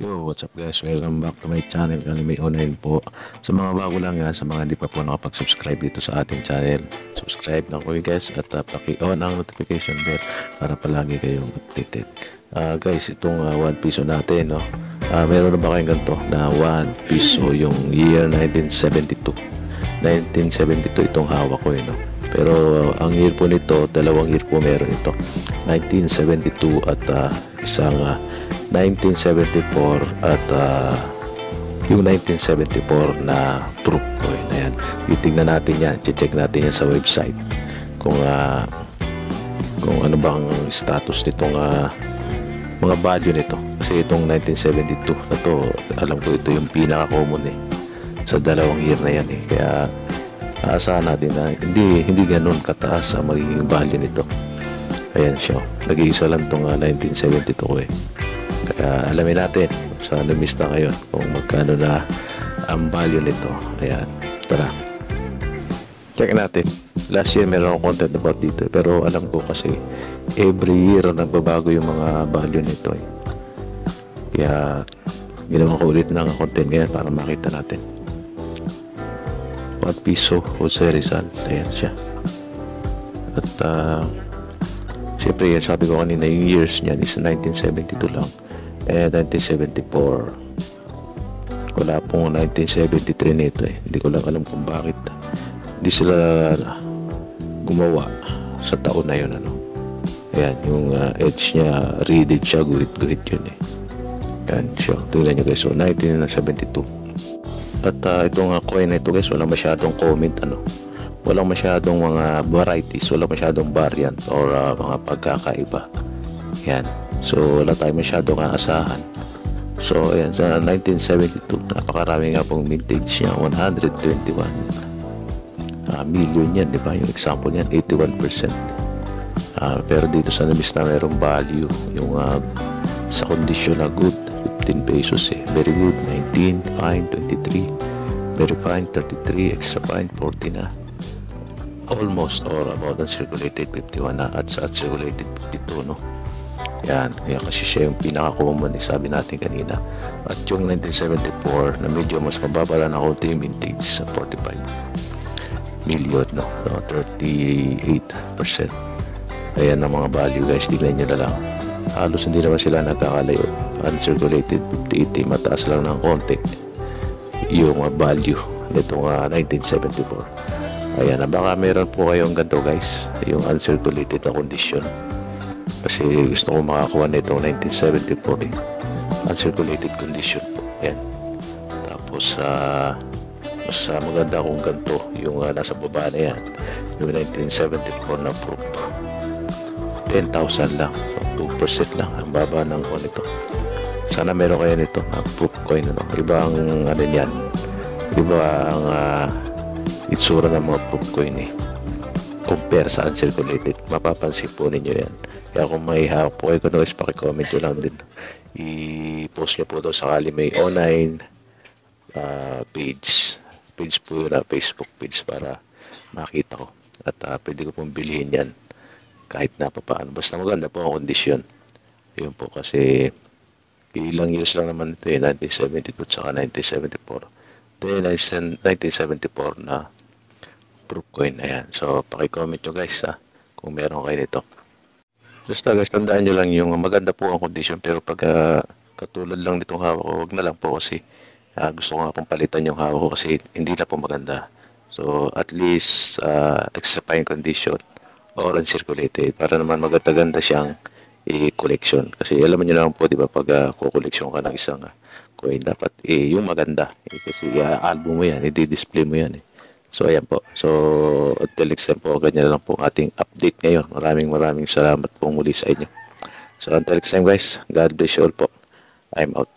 Yo, what's up guys? Welcome back to my channel, Anime Online po. Sa mga bago lang nga, sa mga hindi pa po nakapag-subscribe dito sa ating channel, subscribe na po guys at paki-on ang notification bell para palagi kayong updated. Guys, itong One Piece natin, no? Meron na ba kayong ganito na One Piece yung year 1972? 1972 itong hawak ko, no? Pero ang year po nito, dalawang year po meron ito. 1972 at isang 1974 at yung 1974 na proof coin. Ayan, titignan natin yan, check natin yan sa website kung ano bang status nitong mga value nito. Kasi itong 1972 na to, alam ko ito yung pinaka-common sa dalawang year na yan kaya aasahan natin na hindi ganun kataas ang magiging value nito. Ayan siya, nag-iisa lang itong 1972 ko Kaya alamin natin sa lumista ngayon kung magkano na ang value nito. Ayan, tara. Check natin. Last year meron akong content about dito pero alam ko kasi every year nagbabago yung mga value nito Kaya ginawa ko ulit ng content ngayon para makita natin. 1 piso Jose Rizal. Ayan siya. At siyempre yan, sabi ko kanina yung years niyan is 1972 lang. 1974 wala pong 1973 nito hindi ko lang alam kung bakit hindi sila gumawa sa taon na yun ayan yung edge nya reeded siya, guhit yun ayan siya, tingnan nyo guys. So 1972 at itong coin na ito guys, walang masyadong comment walang masyadong mga varieties, walang masyadong variant or mga pagkakaiba. Yan. So, wala tayo masyadong aasahan. So, ayan, sa 1972, napakarami nga pong vintage niya, 121 million yan, di ba? Yung example niyan, 81%. Pero dito sa nabis na mayroong value, yung sa condition na good, 15 pesos Very good, 19, fine, 23, very fine, 33, extra fine, 40 na. Almost or about uncirculated 51 na at sa uncirculated 52 yan kasi siya yung pinaka-common sabi natin kanina. At yung 1974 na medyo mas mababa lang na konti yung vintage sa 45 million 38%. Ayan ang mga value guys, tignan nyo na lang, halos hindi naman sila nagkakalayo. Uncirculated 58 mataas lang ng konti yung value nitong 1974. Ayan, baka meron po kayong ganito guys, yung uncirculated na condition. Kasi gusto ko makakuha nito 1974 uncirculated condition po. Ayan. Tapos mas maganda kung ganito yung nasa baba na yan, yung 1974 na proof. 10,000 lang, so 2% lang ang baba ng nito. Sana meron kayo nito na proof coin ibang yan, iba ang itsura ng mga proof coin compare sa uncirculated. Mapapansin po ninyo yan. Kaya kung may hawak po kayo guys, pakicomment nyo lang din, i-post nyo po daw sakali may online page po yun Facebook page para makita ko at pwede ko pong bilhin yan kahit na paano, basta maganda po ang kondisyon. Yun po kasi ilang years lang naman ito 1972 at 1974. 1974 na proof coin. Ayan. So, pakicomment nyo guys kung meron kayo nito. Basta guys, tandaan nyo lang yung maganda po ang condition pero pag katulad lang nitong hawak ko, wag na lang po kasi gusto ko nga pong palitan yung hawak ko kasi hindi na po maganda. So, at least extra fine condition or uncirculated para naman maganda-ganda siyang i-collection. Kasi alam nyo naman po, di ba, pag kukoleksyon ka ng isang coin, dapat yung maganda. Kasi album mo yan, i-display mo yan So, ayan po. So, until next time po, ganyan lang po ating update ngayon. Maraming salamat po muli sa inyo. So, until next time guys, God bless you all po. I'm out.